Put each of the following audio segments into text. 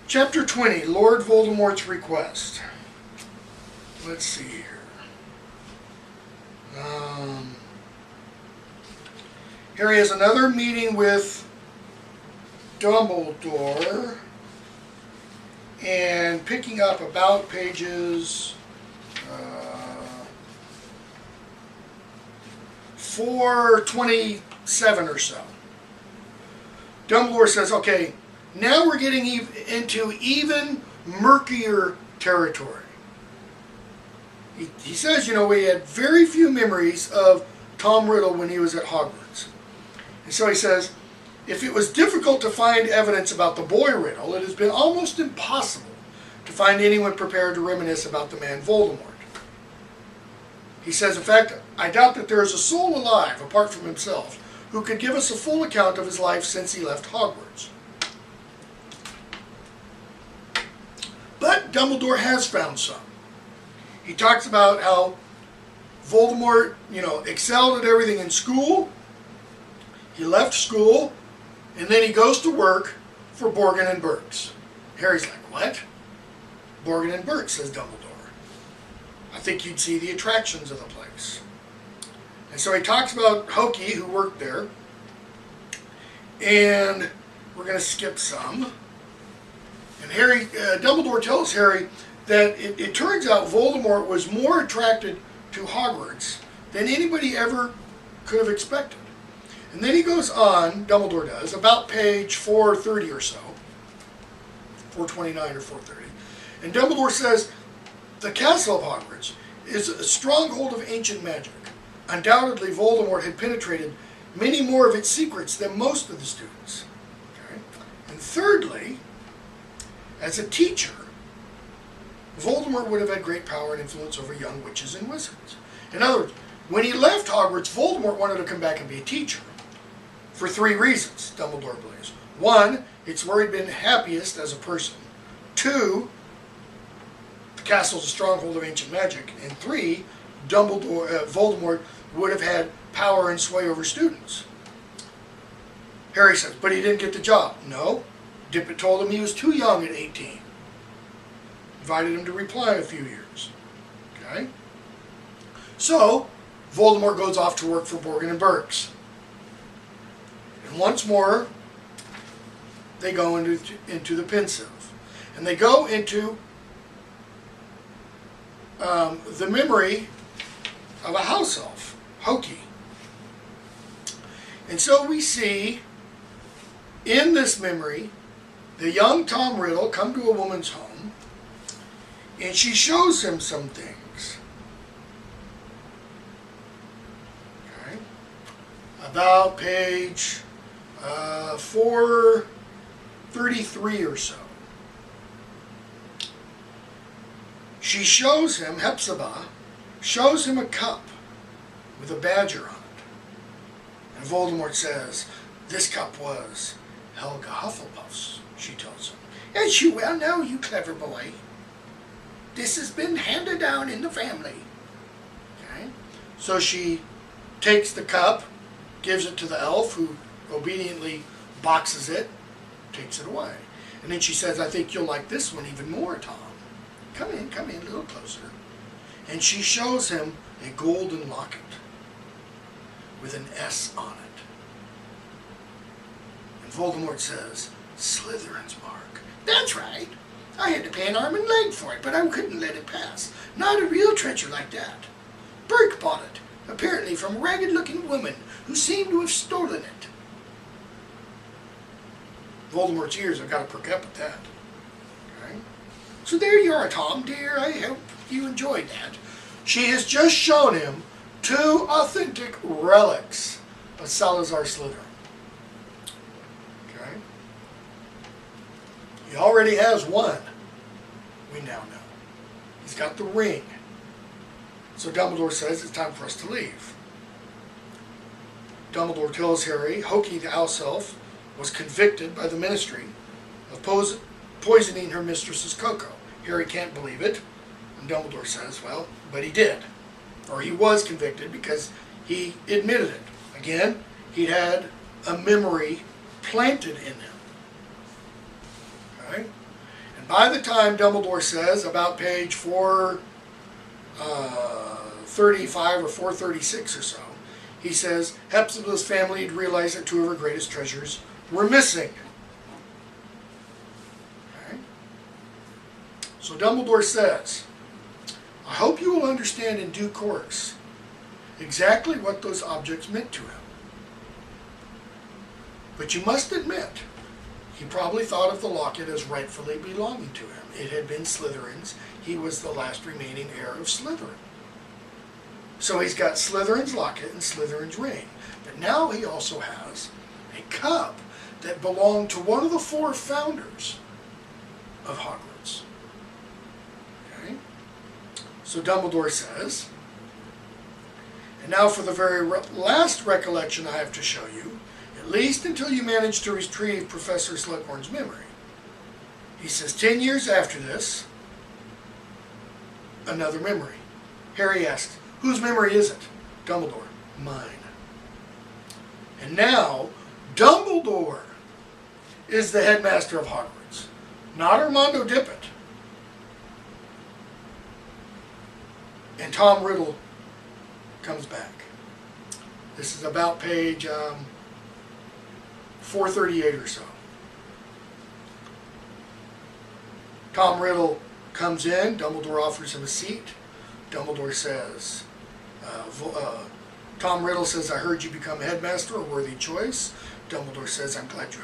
Chapter 20, Lord Voldemort's Request. Let's see here. Harry has another meeting with Dumbledore, and picking up about pages 427 or so. Dumbledore says, okay, now we're getting into even murkier territory. He says, we had very few memories of Tom Riddle when he was at Hogwarts. And so he says, if it was difficult to find evidence about the boy Riddle, it has been almost impossible to find anyone prepared to reminisce about the man Voldemort. He says, in fact, I doubt that there is a soul alive, apart from himself, who could give us a full account of his life since he left Hogwarts. But Dumbledore has found some. He talks about how Voldemort, excelled at everything in school. He left school, and then he goes to work for Borgin and Burkes. Harry's like, what? Borgin and Burkes, says Dumbledore. I think you'd see the attractions of the place. And so he talks about Hokey, who worked there. And we're going to skip some. And Dumbledore tells Harry that it turns out Voldemort was more attracted to Hogwarts than anybody ever could have expected. And then he goes on, Dumbledore does, about page 430 or so, 429 or 430. And Dumbledore says, the castle of Hogwarts is a stronghold of ancient magic. Undoubtedly, Voldemort had penetrated many more of its secrets than most of the students. Okay? And thirdly, as a teacher, Voldemort would have had great power and influence over young witches and wizards. In other words, when he left Hogwarts, Voldemort wanted to come back and be a teacher. For 3 reasons, Dumbledore believes. 1, it's where he'd been happiest as a person. 2, the castle's a stronghold of ancient magic. And 3, Voldemort would have had power and sway over students. Harry says, but he didn't get the job. No. Dippet told him he was too young at 18. Invited him to reply in a few years. Okay? So, Voldemort goes off to work for Borgin and Burkes. And once more, they go into the Pensieve. And they go into the memory of a house elf, Hokey. And so we see, in this memory, the young Tom Riddle come to a woman's home, and she shows him some things. Okay? About page 433 or so. She shows him, Hepzibah, shows him a cup with a badger on it. And Voldemort says, this cup was Helga Hufflepuff's, she tells him. As you well know, you clever boy. This has been handed down in the family. Okay? So she takes the cup, gives it to the elf, who obediently boxes it, takes it away. And then she says, I think you'll like this one even more, Tom. Come in, a little closer. And she shows him a golden locket with an S on it. And Voldemort says, Slytherin's mark. That's right. I had to pay an arm and leg for it, but I couldn't let it pass. Not a real treasure like that. Burke bought it, apparently from a ragged-looking woman who seemed to have stolen it. Voldemort's ears have got to perk up at that. Okay? So there you are, Tom, dear. I hope you enjoyed that. She has just shown him 2 authentic relics of Salazar Slytherin. Okay? He already has one, we now know. He's got the ring. So Dumbledore says it's time for us to leave. Dumbledore tells Harry, Hokey the house elf was convicted by the Ministry of poisoning her mistress's cocoa. Harry can't believe it. And Dumbledore says, well, but he did. Or he was convicted because he admitted it. Again, he had a memory planted in him. Okay? And by the time Dumbledore says, about page 435 or 436 or so, he says Hepzibah's family had realized that two of her greatest treasures were missing. Okay? So Dumbledore says, I hope you will understand in due course exactly what those objects meant to him. But you must admit, he probably thought of the locket as rightfully belonging to him. It had been Slytherin's. He was the last remaining heir of Slytherin. So he's got Slytherin's locket and Slytherin's ring. But now he also has a cup that belonged to one of the four founders of Hogwarts. Okay? So Dumbledore says, and now for the very last recollection I have to show you, at least until you manage to retrieve Professor Slughorn's memory. He says, 10 years after this, another memory. Harry asks, whose memory is it? Dumbledore, mine. And now, Dumbledore is the headmaster of Hogwarts, not Armando Dippet. And Tom Riddle comes back. This is about page 438 or so. Tom Riddle comes in. Dumbledore offers him a seat. Dumbledore says, Tom Riddle says, I heard you become headmaster, a worthy choice. Dumbledore says, I'm glad you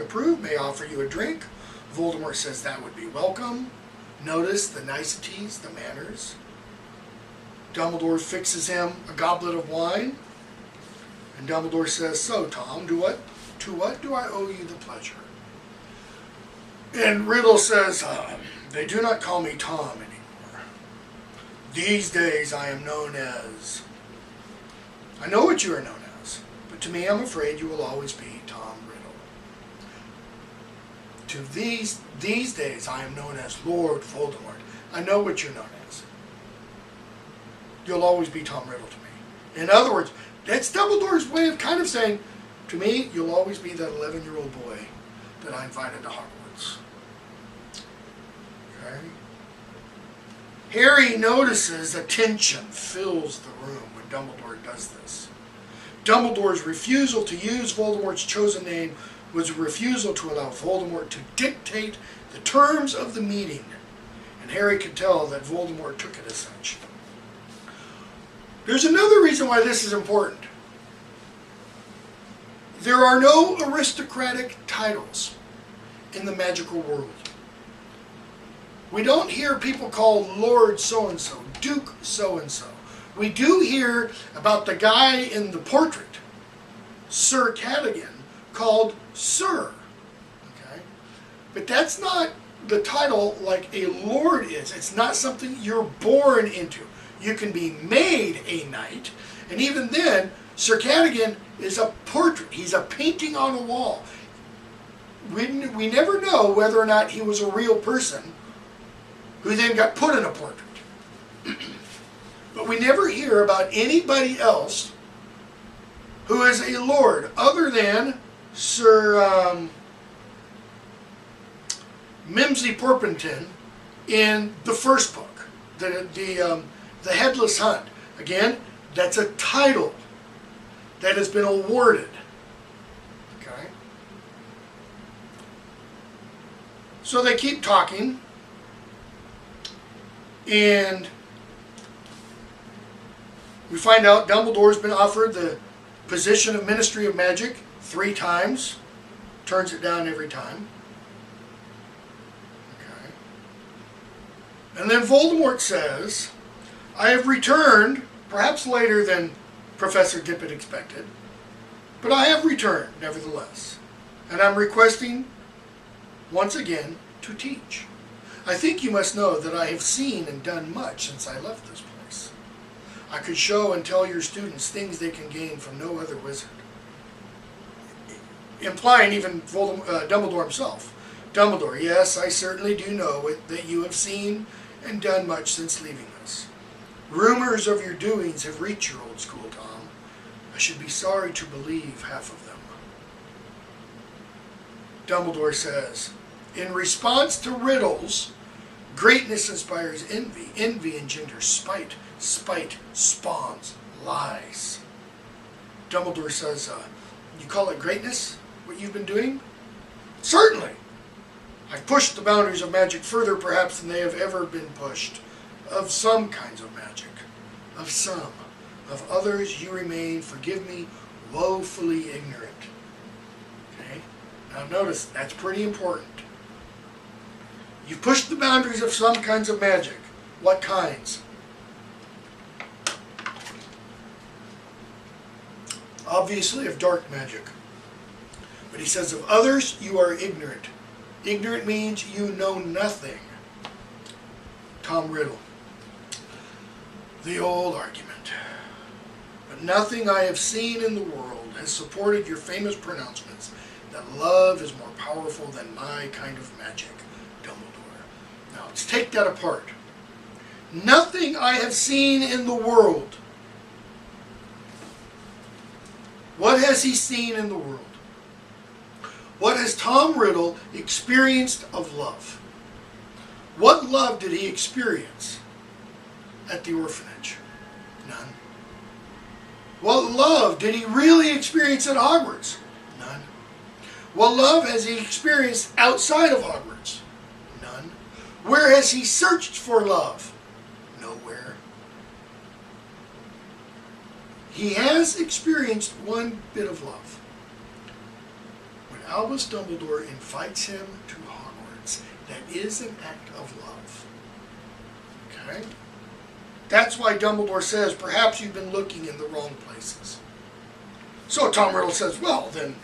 approve. May I offer you a drink? Voldemort says, that would be welcome. Notice the niceties, the manners. Dumbledore fixes him a goblet of wine. And Dumbledore says, so Tom, to what do I owe you the pleasure? And Riddle says, they do not call me Tom anymore. These days I am known as... I know what you are known as, but to me I'm afraid you will always be Tom Riddle. To these days I am known as Lord Voldemort. I know what you're known as. You'll always be Tom Riddle to me. In other words, that's Dumbledore's way of kind of saying, to me, you'll always be that 11-year-old boy that I invited to Hogwarts. Okay? Harry notices a tension fills the room when Dumbledore does this. Dumbledore's refusal to use Voldemort's chosen name was a refusal to allow Voldemort to dictate the terms of the meeting. And Harry could tell that Voldemort took it as such. There's another reason why this is important. There are no aristocratic titles in the magical world. We don't hear people called Lord so-and-so, Duke so-and-so. We do hear about the guy in the portrait, Sir Cadogan, called Sir. Okay? But that's not the title like a lord is. It's not something you're born into. You can be made a knight, and even then, Sir Cadogan is a portrait. He's a painting on a wall. We never know whether or not he was a real person who then got put in a portrait. But we never hear about anybody else who is a lord other than Sir Mimsy Porpentin in the first book, the Headless Hunt. Again, that's a title that has been awarded. Okay? So they keep talking, and we find out Dumbledore's been offered the position of Ministry of Magic 3 times, turns it down every time. Okay. And then Voldemort says, I have returned, perhaps later than Professor Dippet expected, but I have returned nevertheless, and I'm requesting once again to teach. I think you must know that I have seen and done much since I left this place. I could show and tell your students things they can gain from no other wizard. Implying even Dumbledore himself. Dumbledore, yes, I certainly do know that you have seen and done much since leaving us. Rumors of your doings have reached your old school, Tom. I should be sorry to believe half of them. Dumbledore says, In response to riddles, greatness inspires envy. Envy engenders spite. Spite spawns lies. Dumbledore says, you call it greatness, what you've been doing? Certainly. I've pushed the boundaries of magic further perhaps than they have ever been pushed. Of some kinds of magic. Of some. Of others you remain, forgive me, woefully ignorant. Okay? Now notice, that's pretty important. You've pushed the boundaries of some kinds of magic. What kinds? Obviously of dark magic. But he says of others you are ignorant. Ignorant means you know nothing. Tom Riddle. The old argument. But nothing I have seen in the world has supported your famous pronouncements that love is more powerful than my kind of magic, Dumbledore. Now let's take that apart. Nothing I have seen in the world. What has he seen in the world? What has Tom Riddle experienced of love? What love did he experience at the orphanage? None. What love did he really experience at Hogwarts? None. What love has he experienced outside of Hogwarts? None. Where has he searched for love? Nowhere. He has experienced one bit of love. When Albus Dumbledore invites him to Hogwarts, that is an act of love. Okay? That's why Dumbledore says, perhaps you've been looking in the wrong places. So Tom Riddle says, well then,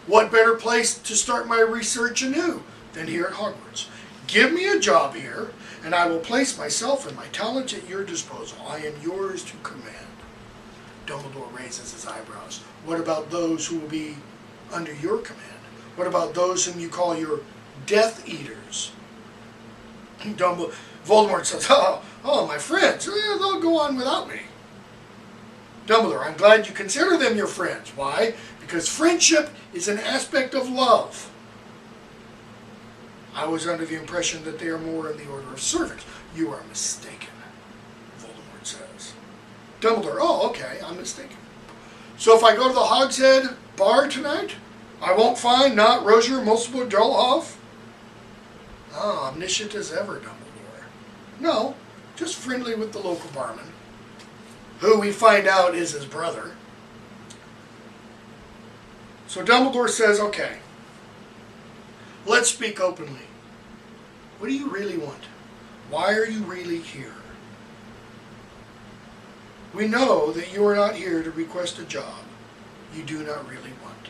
what better place to start my research anew than here at Hogwarts? Give me a job here, and I will place myself and my talents at your disposal. I am yours to command. Dumbledore raises his eyebrows. What about those who will be under your command? What about those whom you call your Death Eaters? Voldemort says, oh, my friends, they'll go on without me. Dumbledore, I'm glad you consider them your friends. Why? Because friendship is an aspect of love. I was under the impression that they are more in the order of servants. You are mistaken, Voldemort says. Dumbledore, oh, okay, I'm mistaken. So if I go to the Hogshead bar tonight, I won't find not Rozier, Mulcible, Dolohov? Oh, omniscient as ever, Dumbledore. No, just friendly with the local barman, who we find out is his brother. So Dumbledore says, okay, let's speak openly. What do you really want? Why are you really here? We know that you are not here to request a job you do not really want.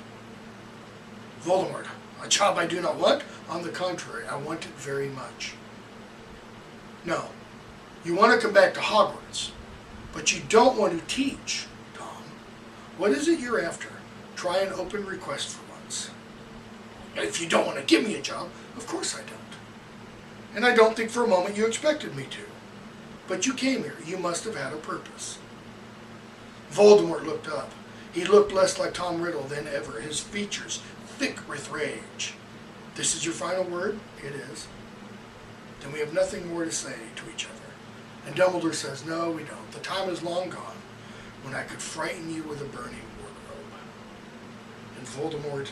Voldemort, a job I do not want? On the contrary, I want it very much. No, you want to come back to Hogwarts, but you don't want to teach, Tom. What is it you're after? Try an open request for once. If you don't want to give me a job, of course I don't. And I don't think for a moment you expected me to. But you came here. You must have had a purpose. Voldemort looked up. He looked less like Tom Riddle than ever, his features thick with rage. This is your final word? It is. Then we have nothing more to say to each other. And Dumbledore says, no, we don't. The time is long gone when I could frighten you with a burning wardrobe. And Voldemort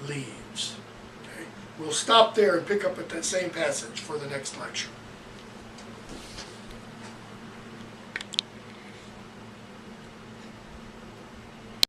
leaves. Okay? We'll stop there and pick up at that same passage for the next lecture.